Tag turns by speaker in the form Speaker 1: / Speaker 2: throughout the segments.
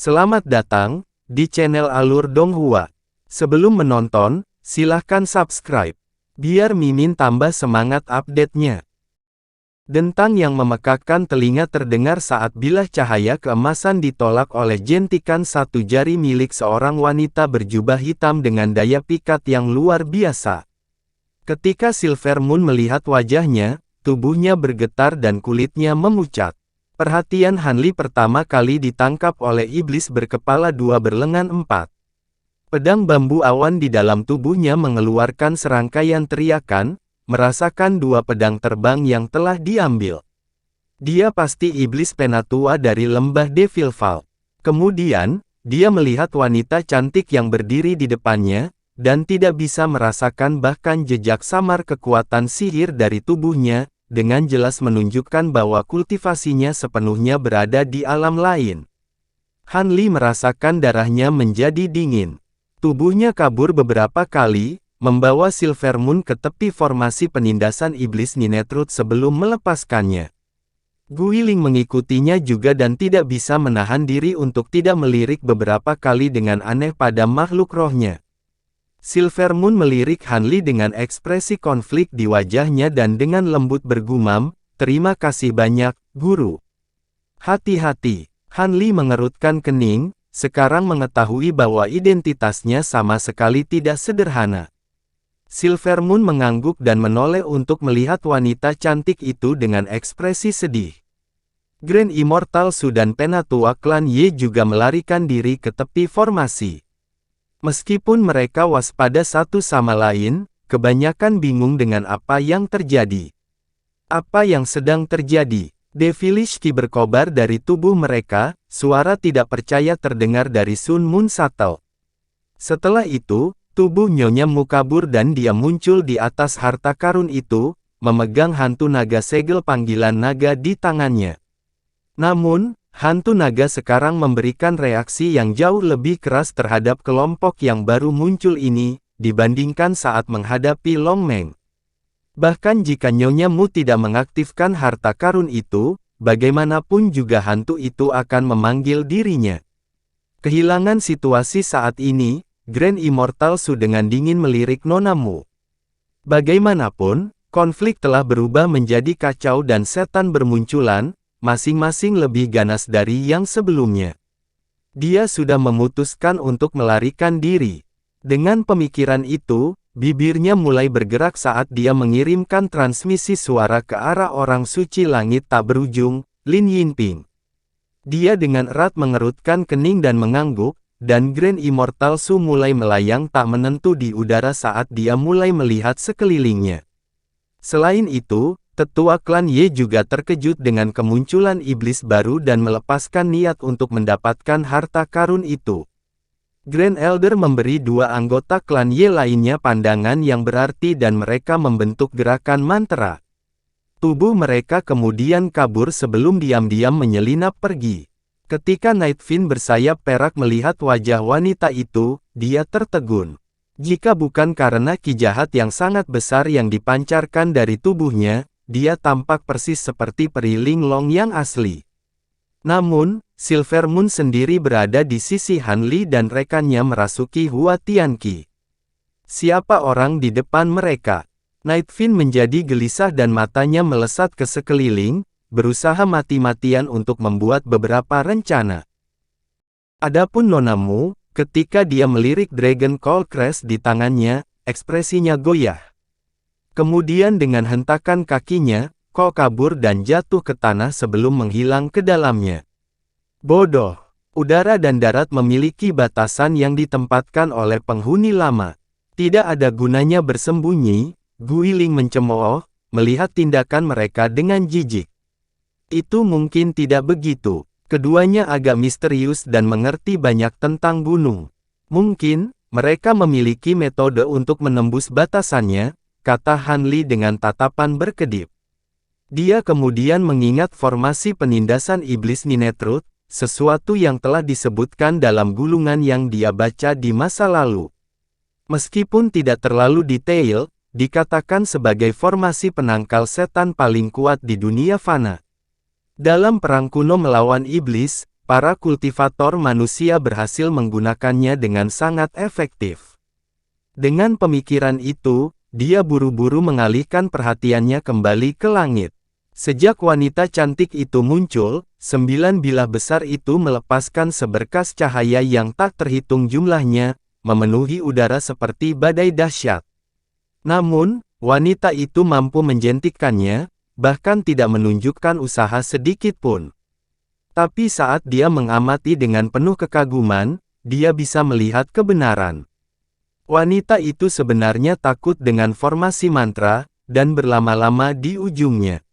Speaker 1: Selamat datang di channel Alur Donghua. Sebelum menonton, silahkan subscribe, biar Mimin tambah semangat update-nya. Dentang yang memekakkan telinga terdengar saat bilah cahaya keemasan ditolak oleh jentikan satu jari milik seorang wanita berjubah hitam dengan daya pikat yang luar biasa. Ketika Silver Moon melihat wajahnya, tubuhnya bergetar dan kulitnya memucat. Perhatian Han Li pertama kali ditangkap oleh iblis berkepala dua berlengan empat. Pedang bambu awan di dalam tubuhnya mengeluarkan serangkaian teriakan, merasakan dua pedang terbang yang telah diambil. Dia pasti iblis penatua dari lembah Devilfall. Kemudian, dia melihat wanita cantik yang berdiri di depannya, dan tidak bisa merasakan bahkan jejak samar kekuatan sihir dari tubuhnya, dengan jelas menunjukkan bahwa kultivasinya sepenuhnya berada di alam lain. Han Li merasakan darahnya menjadi dingin. Tubuhnya kabur beberapa kali, membawa Silver Moon ke tepi formasi penindasan iblis Ninetrut sebelum melepaskannya. Guiling mengikutinya juga dan tidak bisa menahan diri untuk tidak melirik beberapa kali dengan aneh pada makhluk rohnya. Silver Moon melirik Han Li dengan ekspresi konflik di wajahnya dan dengan lembut bergumam, "Terima kasih banyak, Guru." Hati-hati, Han Li mengerutkan kening, sekarang mengetahui bahwa identitasnya sama sekali tidak sederhana. Silver Moon mengangguk dan menoleh untuk melihat wanita cantik itu dengan ekspresi sedih. Grand Immortal Su dan penatua klan Ye juga melarikan diri ke tepi formasi. Meskipun mereka waspada satu sama lain, kebanyakan bingung dengan apa yang terjadi. Apa yang sedang terjadi? Devilish Qi berkobar dari tubuh mereka, suara tidak percaya terdengar dari Sun Moon Shuttle. Setelah itu, tubuh Nyonya Mu kabur dan dia muncul di atas harta karun itu, memegang hantu naga segel panggilan naga di tangannya. Namun, hantu naga sekarang memberikan reaksi yang jauh lebih keras terhadap kelompok yang baru muncul ini, dibandingkan saat menghadapi Long Meng. Bahkan jika Nyonya Mu tidak mengaktifkan harta karun itu, bagaimanapun juga hantu itu akan memanggil dirinya. Kehilangan situasi saat ini, Grand Immortal Su dengan dingin melirik Nona Mu. Bagaimanapun, konflik telah berubah menjadi kacau dan setan bermunculan, masing-masing lebih ganas dari yang sebelumnya. Dia sudah memutuskan untuk melarikan diri. Dengan pemikiran itu, bibirnya mulai bergerak saat dia mengirimkan transmisi suara ke arah orang suci langit tak berujung, Lin Yinping. Dia dengan erat mengerutkan kening dan mengangguk, dan Grand Immortal Su mulai melayang tak menentu di udara saat dia mulai melihat sekelilingnya. Selain itu, tetua klan Ye juga terkejut dengan kemunculan iblis baru dan melepaskan niat untuk mendapatkan harta karun itu. Grand Elder memberi dua anggota klan Ye lainnya pandangan yang berarti dan mereka membentuk gerakan mantra. Tubuh mereka kemudian kabur sebelum diam-diam menyelinap pergi. Ketika Nightfin bersayap perak melihat wajah wanita itu, dia tertegun. Jika bukan karena ki jahat yang sangat besar yang dipancarkan dari tubuhnya, dia tampak persis seperti peri Linglong yang asli. Namun, Silver Moon sendiri berada di sisi Han Li dan rekannya merasuki Hua Tianqi. Siapa orang di depan mereka? Nightfin menjadi gelisah dan matanya melesat ke sekeliling, berusaha mati-matian untuk membuat beberapa rencana. Adapun Nona Mu, ketika dia melirik Dragon Call Crest di tangannya, ekspresinya goyah. Kemudian dengan hentakan kakinya, Ko kabur dan jatuh ke tanah sebelum menghilang ke dalamnya. Bodoh. Udara dan darat memiliki batasan yang ditempatkan oleh penghuni lama. Tidak ada gunanya bersembunyi, Guiling mencemooh, melihat tindakan mereka dengan jijik. Itu mungkin tidak begitu. Keduanya agak misterius dan mengerti banyak tentang gunung. Mungkin, mereka memiliki metode untuk menembus batasannya, kata Han Li dengan tatapan berkedip. Dia kemudian mengingat formasi penindasan iblis Ninetrut, sesuatu yang telah disebutkan dalam gulungan yang dia baca di masa lalu. Meskipun tidak terlalu detail, dikatakan sebagai formasi penangkal setan paling kuat di dunia fana. Dalam perang kuno melawan iblis, para kultivator manusia berhasil menggunakannya dengan sangat efektif. Dengan pemikiran itu, dia buru-buru mengalihkan perhatiannya kembali ke langit. Sejak wanita cantik itu muncul, 9 bilah besar itu melepaskan seberkas cahaya yang tak terhitung jumlahnya, memenuhi udara seperti badai dahsyat. Namun, wanita itu mampu menjentikkannya, bahkan tidak menunjukkan usaha sedikit pun. Tapi saat dia mengamati dengan penuh kekaguman, dia bisa melihat kebenaran. Wanita itu sebenarnya takut dengan formasi mantra, dan berlama-lama di ujungnya.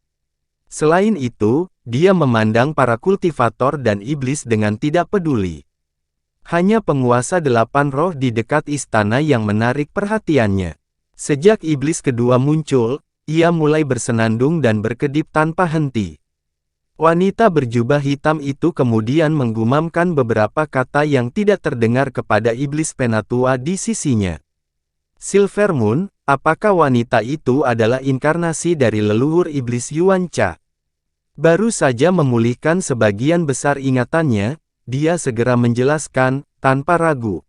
Speaker 1: Selain itu, dia memandang para kultivator dan iblis dengan tidak peduli. Hanya penguasa 8 roh di dekat istana yang menarik perhatiannya. Sejak iblis kedua muncul, ia mulai bersenandung dan berkedip tanpa henti. Wanita berjubah hitam itu kemudian menggumamkan beberapa kata yang tidak terdengar kepada iblis penatua di sisinya. Silver Moon, apakah wanita itu adalah inkarnasi dari leluhur iblis Yuan Cha? Baru saja memulihkan sebagian besar ingatannya, dia segera menjelaskan, tanpa ragu.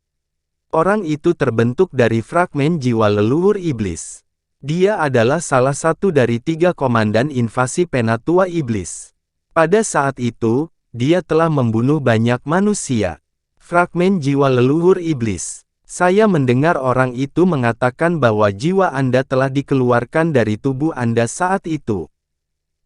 Speaker 1: Orang itu terbentuk dari fragmen jiwa leluhur iblis. Dia adalah salah satu dari 3 komandan invasi penatua iblis. Pada saat itu, dia telah membunuh banyak manusia. Fragmen jiwa leluhur iblis. Saya mendengar orang itu mengatakan bahwa jiwa Anda telah dikeluarkan dari tubuh Anda saat itu.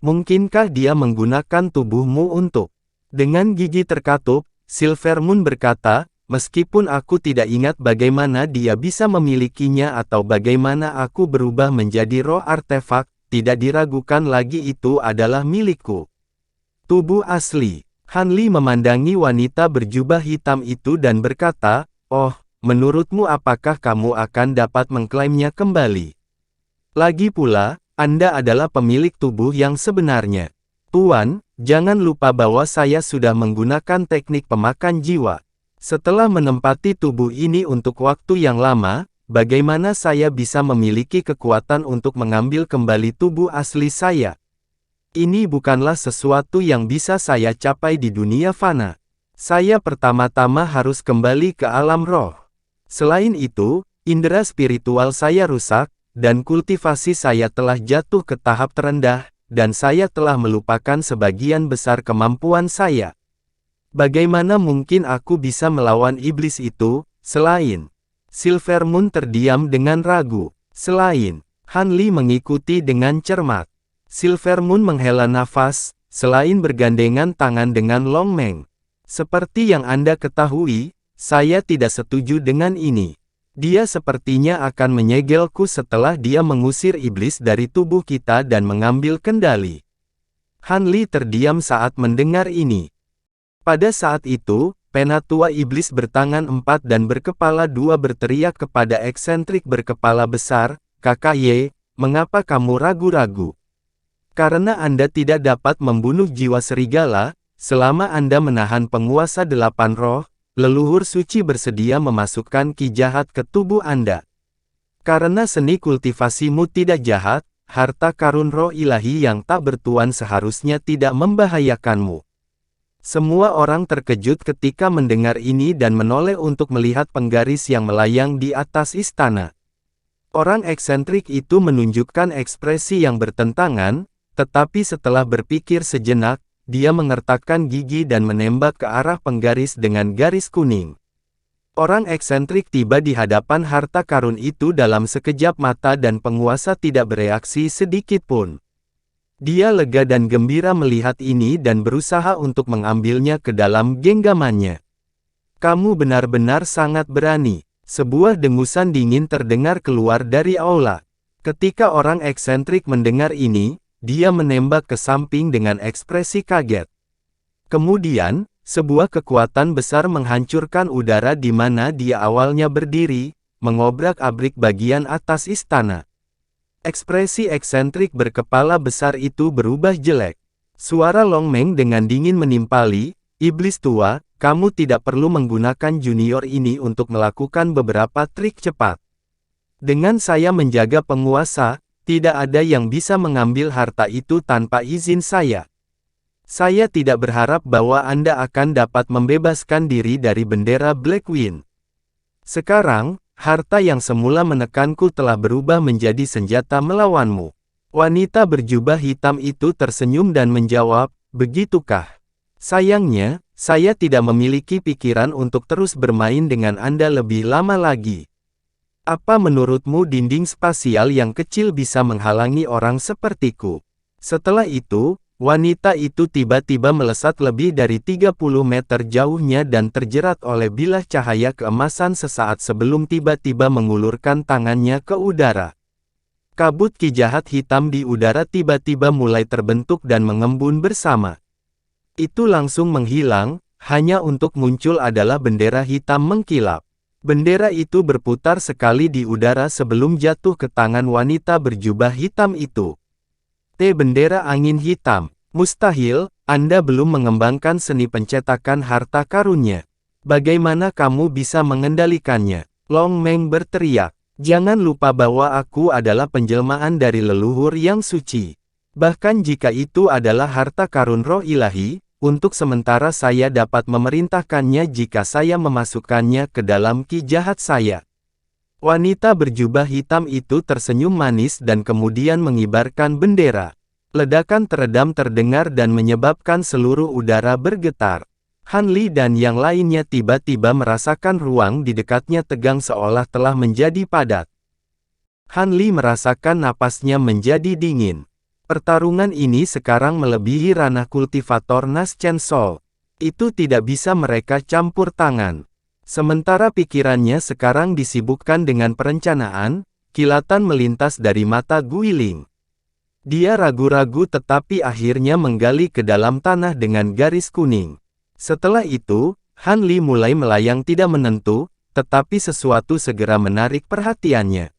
Speaker 1: Mungkinkah dia menggunakan tubuhmu untuk? Dengan gigi terkatup, Silver Moon berkata, meskipun aku tidak ingat bagaimana dia bisa memilikinya atau bagaimana aku berubah menjadi roh artefak, tidak diragukan lagi itu adalah milikku. Tubuh asli. Han Li memandangi wanita berjubah hitam itu dan berkata, oh, menurutmu apakah kamu akan dapat mengklaimnya kembali? Lagi pula, Anda adalah pemilik tubuh yang sebenarnya. Tuan, jangan lupa bahwa saya sudah menggunakan teknik pemakan jiwa. Setelah menempati tubuh ini untuk waktu yang lama, bagaimana saya bisa memiliki kekuatan untuk mengambil kembali tubuh asli saya? Ini bukanlah sesuatu yang bisa saya capai di dunia fana. Saya pertama-tama harus kembali ke alam roh. Selain itu, indera spiritual saya rusak, dan kultivasi saya telah jatuh ke tahap terendah, dan saya telah melupakan sebagian besar kemampuan saya. Bagaimana mungkin aku bisa melawan iblis itu, selain? Silver Moon terdiam dengan ragu. Selain, Han Li mengikuti dengan cermat. Silver Moon menghela nafas, selain bergandengan tangan dengan Long Meng. Seperti yang Anda ketahui, saya tidak setuju dengan ini. Dia sepertinya akan menyegelku setelah dia mengusir iblis dari tubuh kita dan mengambil kendali. Han Li terdiam saat mendengar ini. Pada saat itu, penatua iblis bertangan 4 dan berkepala 2 berteriak kepada eksentrik berkepala besar, Kakak Ye, mengapa kamu ragu-ragu? Karena Anda tidak dapat membunuh jiwa serigala, selama Anda menahan penguasa 8 roh, leluhur suci bersedia memasukkan ki jahat ke tubuh Anda. Karena seni kultivasimu tidak jahat, harta karun roh ilahi yang tak bertuan seharusnya tidak membahayakanmu. Semua orang terkejut ketika mendengar ini dan menoleh untuk melihat penggaris yang melayang di atas istana. Orang eksentrik itu menunjukkan ekspresi yang bertentangan, tetapi setelah berpikir sejenak, dia mengertakkan gigi dan menembak ke arah penggaris dengan garis kuning. Orang eksentrik tiba di hadapan harta karun itu dalam sekejap mata dan penguasa tidak bereaksi sedikit pun. Dia lega dan gembira melihat ini dan berusaha untuk mengambilnya ke dalam genggamannya. Kamu benar-benar sangat berani. Sebuah dengusan dingin terdengar keluar dari aula. Ketika orang eksentrik mendengar ini, dia menembak ke samping dengan ekspresi kaget. Kemudian, sebuah kekuatan besar menghancurkan udara di mana dia awalnya berdiri, mengobrak-abrik bagian atas istana. Ekspresi eksentrik berkepala besar itu berubah jelek. Suara Long Meng dengan dingin menimpali, iblis tua, kamu tidak perlu menggunakan junior ini untuk melakukan beberapa trik cepat. Dengan saya menjaga penguasa, tidak ada yang bisa mengambil harta itu tanpa izin saya. Saya tidak berharap bahwa Anda akan dapat membebaskan diri dari bendera Blackwing. Sekarang, harta yang semula menekanku telah berubah menjadi senjata melawanmu. Wanita berjubah hitam itu tersenyum dan menjawab, begitukah? Sayangnya, saya tidak memiliki pikiran untuk terus bermain dengan Anda lebih lama lagi. Apa menurutmu dinding spasial yang kecil bisa menghalangi orang sepertiku? Setelah itu, wanita itu tiba-tiba melesat lebih dari 30 meter jauhnya dan terjerat oleh bilah cahaya keemasan sesaat sebelum tiba-tiba mengulurkan tangannya ke udara. Kabut ki jahat hitam di udara tiba-tiba mulai terbentuk dan mengembun bersama. Itu langsung menghilang, hanya untuk muncul adalah bendera hitam mengkilap. Bendera itu berputar sekali di udara sebelum jatuh ke tangan wanita berjubah hitam itu. Bendera angin hitam. Mustahil, Anda belum mengembangkan seni pencetakan harta karunnya. Bagaimana kamu bisa mengendalikannya? Long Meng berteriak. Jangan lupa bahwa aku adalah penjelmaan dari leluhur yang suci. Bahkan jika itu adalah harta karun roh ilahi, untuk sementara saya dapat memerintahkannya jika saya memasukkannya ke dalam ki jahat saya. Wanita berjubah hitam itu tersenyum manis dan kemudian mengibarkan bendera. Ledakan teredam terdengar dan menyebabkan seluruh udara bergetar. Han Li dan yang lainnya tiba-tiba merasakan ruang di dekatnya tegang seolah telah menjadi padat. Han Li merasakan napasnya menjadi dingin. Pertarungan ini sekarang melebihi ranah kultivator Nas Chen Sol. Itu tidak bisa mereka campur tangan. Sementara pikirannya sekarang disibukkan dengan perencanaan, kilatan melintas dari mata Guiling. Dia ragu-ragu tetapi akhirnya menggali ke dalam tanah dengan garis kuning. Setelah itu, Han Li mulai melayang tidak menentu, tetapi sesuatu segera menarik perhatiannya.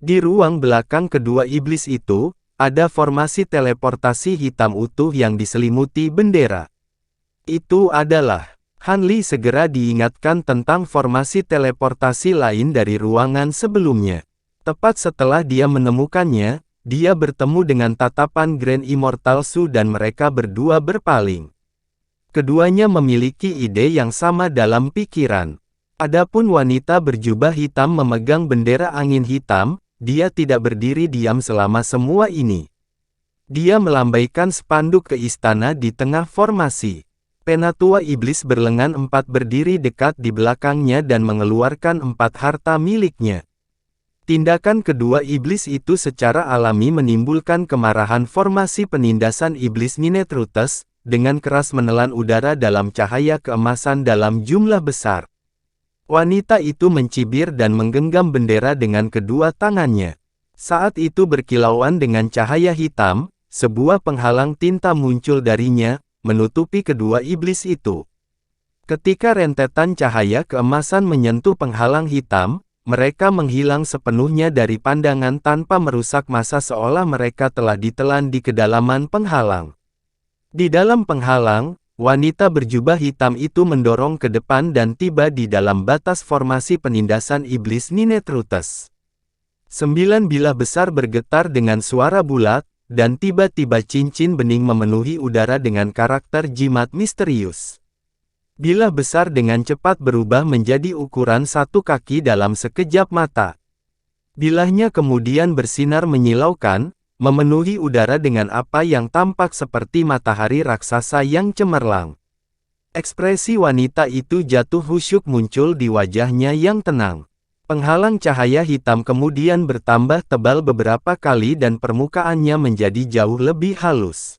Speaker 1: Di ruang belakang kedua iblis itu, ada formasi teleportasi hitam utuh yang diselimuti bendera. Itu adalah... Han Li segera diingatkan tentang formasi teleportasi lain dari ruangan sebelumnya. Tepat setelah dia menemukannya, dia bertemu dengan tatapan Grand Immortal Su dan mereka berdua berpaling. Keduanya memiliki ide yang sama dalam pikiran. Adapun wanita berjubah hitam memegang bendera angin hitam, dia tidak berdiri diam selama semua ini. Dia melambaikan spanduk ke istana di tengah formasi. Penatua iblis berlengan 4 berdiri dekat di belakangnya dan mengeluarkan 4 harta miliknya. Tindakan kedua iblis itu secara alami menimbulkan kemarahan formasi penindasan iblis Ninetrutes, dengan keras menelan udara dalam cahaya keemasan dalam jumlah besar. Wanita itu mencibir dan menggenggam bendera dengan kedua tangannya. Saat itu berkilauan dengan cahaya hitam, sebuah penghalang tinta muncul darinya, menutupi kedua iblis itu. Ketika rentetan cahaya keemasan menyentuh penghalang hitam, mereka menghilang sepenuhnya dari pandangan tanpa merusak masa seolah mereka telah ditelan di kedalaman penghalang. Di dalam penghalang, wanita berjubah hitam itu mendorong ke depan dan tiba di dalam batas formasi penindasan iblis Ninetrutes. 9 bilah besar bergetar dengan suara bulat, dan tiba-tiba cincin bening memenuhi udara dengan karakter jimat misterius. Bilah besar dengan cepat berubah menjadi ukuran 1 kaki dalam sekejap mata. Bilahnya kemudian bersinar menyilaukan, memenuhi udara dengan apa yang tampak seperti matahari raksasa yang cemerlang. Ekspresi wanita itu jatuh khusyuk muncul di wajahnya yang tenang. Penghalang cahaya hitam kemudian bertambah tebal beberapa kali dan permukaannya menjadi jauh lebih halus.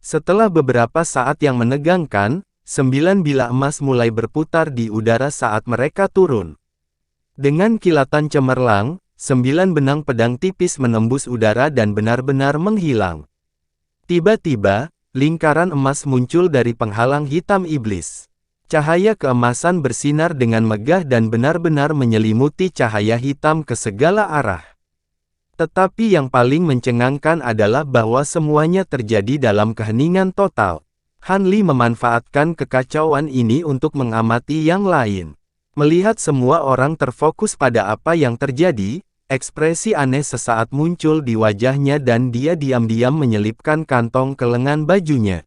Speaker 1: Setelah beberapa saat yang menegangkan, 9 bilah emas mulai berputar di udara saat mereka turun. Dengan kilatan cemerlang, 9 benang pedang tipis menembus udara dan benar-benar menghilang. Tiba-tiba, lingkaran emas muncul dari penghalang hitam iblis. Cahaya keemasan bersinar dengan megah dan benar-benar menyelimuti cahaya hitam ke segala arah. Tetapi yang paling mencengangkan adalah bahwa semuanya terjadi dalam keheningan total. Han Li memanfaatkan kekacauan ini untuk mengamati yang lain. Melihat semua orang terfokus pada apa yang terjadi, ekspresi aneh sesaat muncul di wajahnya dan dia diam-diam menyelipkan kantong ke lengan bajunya.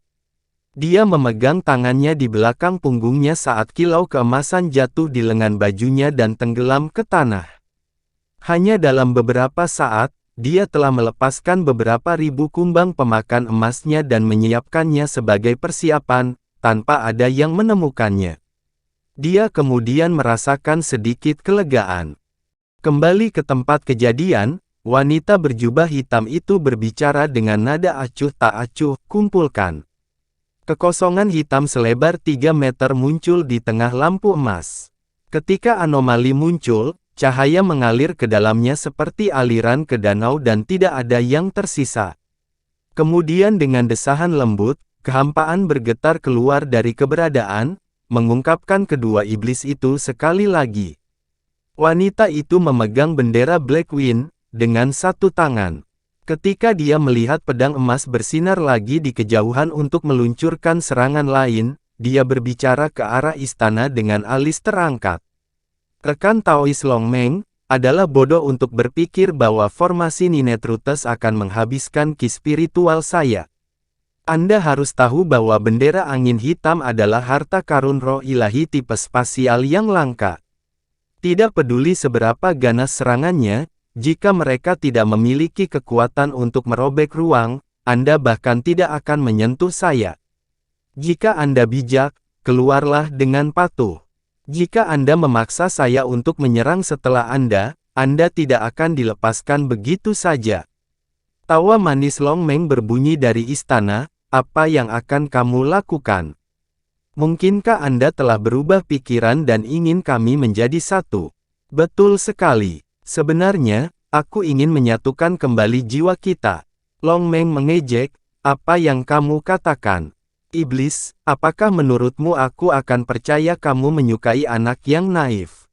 Speaker 1: Dia memegang tangannya di belakang punggungnya saat kilau keemasan jatuh di lengan bajunya dan tenggelam ke tanah. Hanya dalam beberapa saat, dia telah melepaskan beberapa ribu kumbang pemakan emasnya dan menyiapkannya sebagai persiapan, tanpa ada yang menemukannya. Dia kemudian merasakan sedikit kelegaan. Kembali ke tempat kejadian, wanita berjubah hitam itu berbicara dengan nada acuh tak acuh, kumpulkan. Kekosongan hitam selebar 3 meter muncul di tengah lampu emas. Ketika anomali muncul, cahaya mengalir ke dalamnya seperti aliran ke danau dan tidak ada yang tersisa. Kemudian dengan desahan lembut, kehampaan bergetar keluar dari keberadaan, mengungkapkan kedua iblis itu sekali lagi. Wanita itu memegang bendera Black Wind, dengan satu tangan. Ketika dia melihat pedang emas bersinar lagi di kejauhan untuk meluncurkan serangan lain, dia berbicara ke arah istana dengan alis terangkat. Rekan Taois Long Meng, adalah bodoh untuk berpikir bahwa formasi Ninetrutes akan menghabiskan ki spiritual saya. Anda harus tahu bahwa bendera angin hitam adalah harta karun roh ilahi tipe spasial yang langka. Tidak peduli seberapa ganas serangannya, jika mereka tidak memiliki kekuatan untuk merobek ruang, Anda bahkan tidak akan menyentuh saya. Jika Anda bijak, keluarlah dengan patuh. Jika Anda memaksa saya untuk menyerang setelah Anda tidak akan dilepaskan begitu saja. Tawa manis Long Meng berbunyi dari istana, apa yang akan kamu lakukan? Mungkinkah Anda telah berubah pikiran dan ingin kami menjadi satu? Betul sekali. Sebenarnya, aku ingin menyatukan kembali jiwa kita. Long Meng mengejek, apa yang kamu katakan? Iblis, apakah menurutmu aku akan percaya kamu menyukai anak yang naif?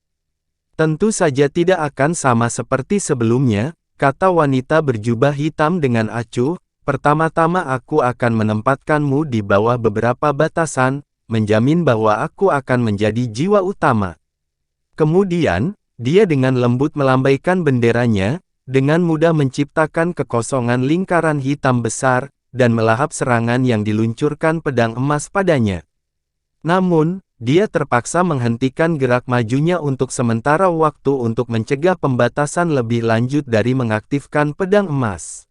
Speaker 1: Tentu saja tidak akan sama seperti sebelumnya, kata wanita berjubah hitam dengan acuh. Pertama-tama aku akan menempatkanmu di bawah beberapa batasan, menjamin bahwa aku akan menjadi jiwa utama. Kemudian, dia dengan lembut melambaikan benderanya, dengan mudah menciptakan kekosongan lingkaran hitam besar, dan melahap serangan yang diluncurkan pedang emas padanya. Namun, dia terpaksa menghentikan gerak majunya untuk sementara waktu untuk mencegah pembatasan lebih lanjut dari mengaktifkan pedang emas.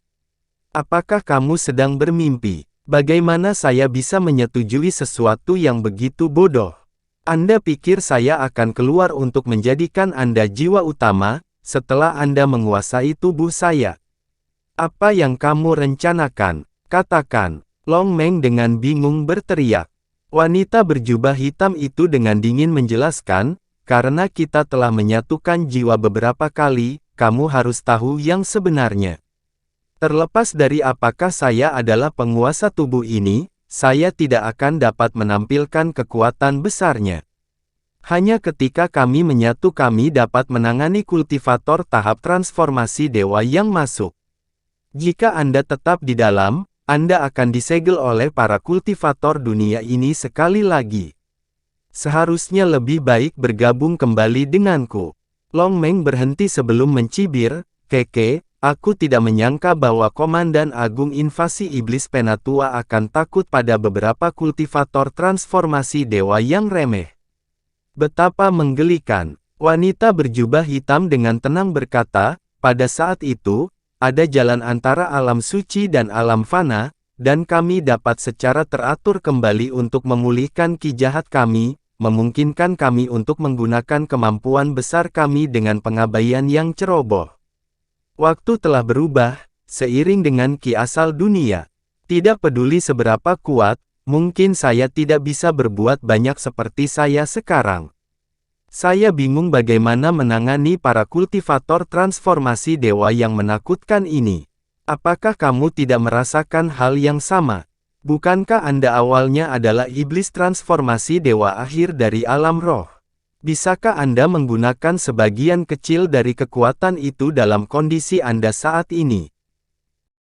Speaker 1: Apakah kamu sedang bermimpi? Bagaimana saya bisa menyetujui sesuatu yang begitu bodoh? Anda pikir saya akan keluar untuk menjadikan Anda jiwa utama, setelah Anda menguasai tubuh saya? Apa yang kamu rencanakan? Katakan, Long Meng dengan bingung berteriak. Wanita berjubah hitam itu dengan dingin menjelaskan, karena kita telah menyatukan jiwa beberapa kali, kamu harus tahu yang sebenarnya. Terlepas dari apakah saya adalah penguasa tubuh ini, saya tidak akan dapat menampilkan kekuatan besarnya. Hanya ketika kami menyatu kami dapat menangani kultivator tahap transformasi dewa yang masuk. Jika Anda tetap di dalam, Anda akan disegel oleh para kultivator dunia ini sekali lagi. Seharusnya lebih baik bergabung kembali denganku. Long Meng berhenti sebelum mencibir, Keke, aku tidak menyangka bahwa Komandan Agung Invasi Iblis Penatua akan takut pada beberapa kultivator transformasi dewa yang remeh. Betapa menggelikan. Wanita berjubah hitam dengan tenang berkata, pada saat itu, ada jalan antara alam suci dan alam fana, dan kami dapat secara teratur kembali untuk memulihkan ki jahat kami, memungkinkan kami untuk menggunakan kemampuan besar kami dengan pengabaian yang ceroboh. Waktu telah berubah, seiring dengan ki asal dunia. Tidak peduli seberapa kuat, mungkin saya tidak bisa berbuat banyak seperti saya sekarang. Saya bingung bagaimana menangani para kultivator transformasi dewa yang menakutkan ini. Apakah kamu tidak merasakan hal yang sama? Bukankah Anda awalnya adalah iblis transformasi dewa akhir dari alam roh? Bisakah Anda menggunakan sebagian kecil dari kekuatan itu dalam kondisi Anda saat ini?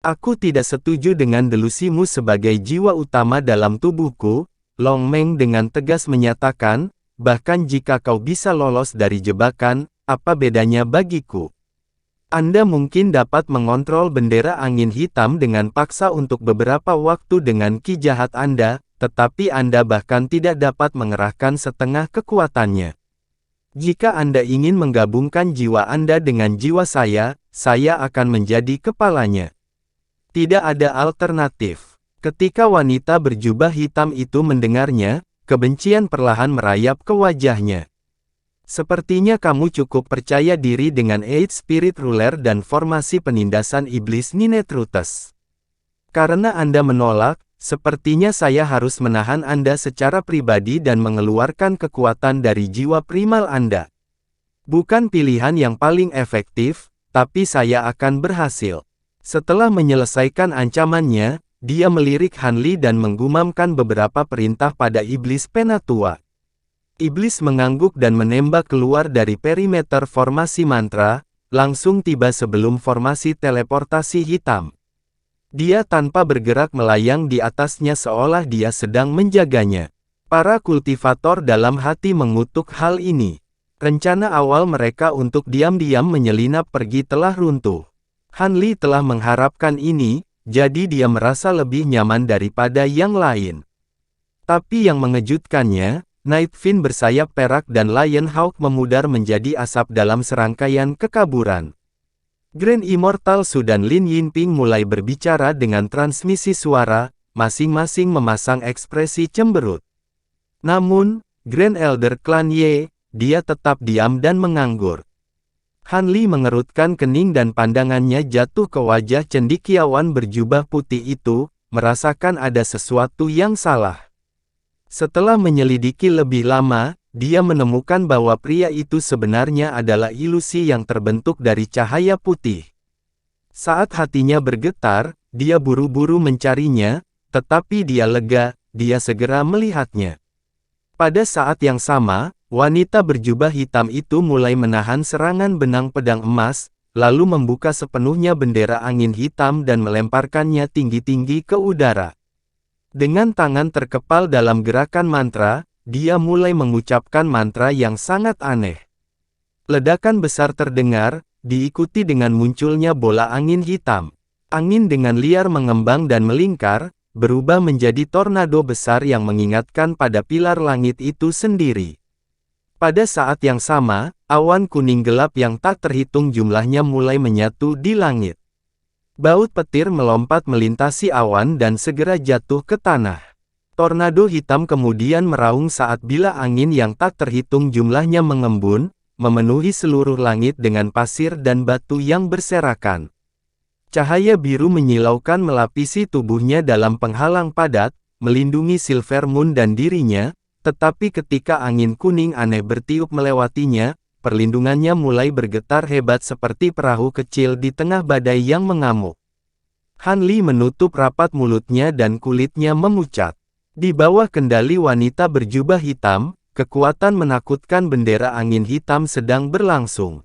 Speaker 1: Aku tidak setuju dengan delusimu sebagai jiwa utama dalam tubuhku, Long Meng dengan tegas menyatakan, bahkan jika kau bisa lolos dari jebakan, apa bedanya bagiku? Anda mungkin dapat mengontrol bendera angin hitam dengan paksa untuk beberapa waktu dengan ki jahat Anda, tetapi Anda bahkan tidak dapat mengerahkan setengah kekuatannya. Jika Anda ingin menggabungkan jiwa Anda dengan jiwa saya akan menjadi kepalanya. Tidak ada alternatif. Ketika wanita berjubah hitam itu mendengarnya, kebencian perlahan merayap ke wajahnya. Sepertinya kamu cukup percaya diri dengan Eight Spirit Ruler dan formasi penindasan iblis Ninetrutus. Karena Anda menolak, sepertinya saya harus menahan Anda secara pribadi dan mengeluarkan kekuatan dari jiwa primal Anda. Bukan pilihan yang paling efektif, tapi saya akan berhasil. Setelah menyelesaikan ancamannya, dia melirik Hanli dan menggumamkan beberapa perintah pada iblis Penatua. Iblis mengangguk dan menembak keluar dari perimeter formasi mantra, langsung tiba sebelum formasi teleportasi hitam. Dia tanpa bergerak melayang di atasnya seolah dia sedang menjaganya. Para kultivator dalam hati mengutuk hal ini. Rencana awal mereka untuk diam-diam menyelinap pergi telah runtuh. Hanli telah mengharapkan ini, jadi dia merasa lebih nyaman daripada yang lain. Tapi yang mengejutkannya, Nightfin bersayap perak dan Lionhawk memudar menjadi asap dalam serangkaian kekaburan. Grand Immortal Su dan Lin Yinping mulai berbicara dengan transmisi suara, masing-masing memasang ekspresi cemberut. Namun, Grand Elder Klan Ye, dia tetap diam dan menganggur. Hanli mengerutkan kening dan pandangannya jatuh ke wajah cendekiawan berjubah putih itu, merasakan ada sesuatu yang salah. Setelah menyelidiki lebih lama, dia menemukan bahwa pria itu sebenarnya adalah ilusi yang terbentuk dari cahaya putih. Saat hatinya bergetar, dia buru-buru mencarinya, tetapi dia lega, dia segera melihatnya. Pada saat yang sama, wanita berjubah hitam itu mulai menahan serangan benang pedang emas, lalu membuka sepenuhnya bendera angin hitam dan melemparkannya tinggi-tinggi ke udara. Dengan tangan terkepal dalam gerakan mantra, dia mulai mengucapkan mantra yang sangat aneh. Ledakan besar terdengar, diikuti dengan munculnya bola angin hitam. Angin dengan liar mengembang dan melingkar, berubah menjadi tornado besar yang mengingatkan pada pilar langit itu sendiri. Pada saat yang sama, awan kuning gelap yang tak terhitung jumlahnya mulai menyatu di langit. Baut petir melompat melintasi awan dan segera jatuh ke tanah. Tornado hitam kemudian meraung saat bila angin yang tak terhitung jumlahnya mengembun, memenuhi seluruh langit dengan pasir dan batu yang berserakan. Cahaya biru menyilaukan melapisi tubuhnya dalam penghalang padat, melindungi Silver Moon dan dirinya, tetapi ketika angin kuning aneh bertiup melewatinya, perlindungannya mulai bergetar hebat seperti perahu kecil di tengah badai yang mengamuk. Hanli menutup rapat mulutnya dan kulitnya memucat. Di bawah kendali wanita berjubah hitam, kekuatan menakutkan bendera angin hitam sedang berlangsung.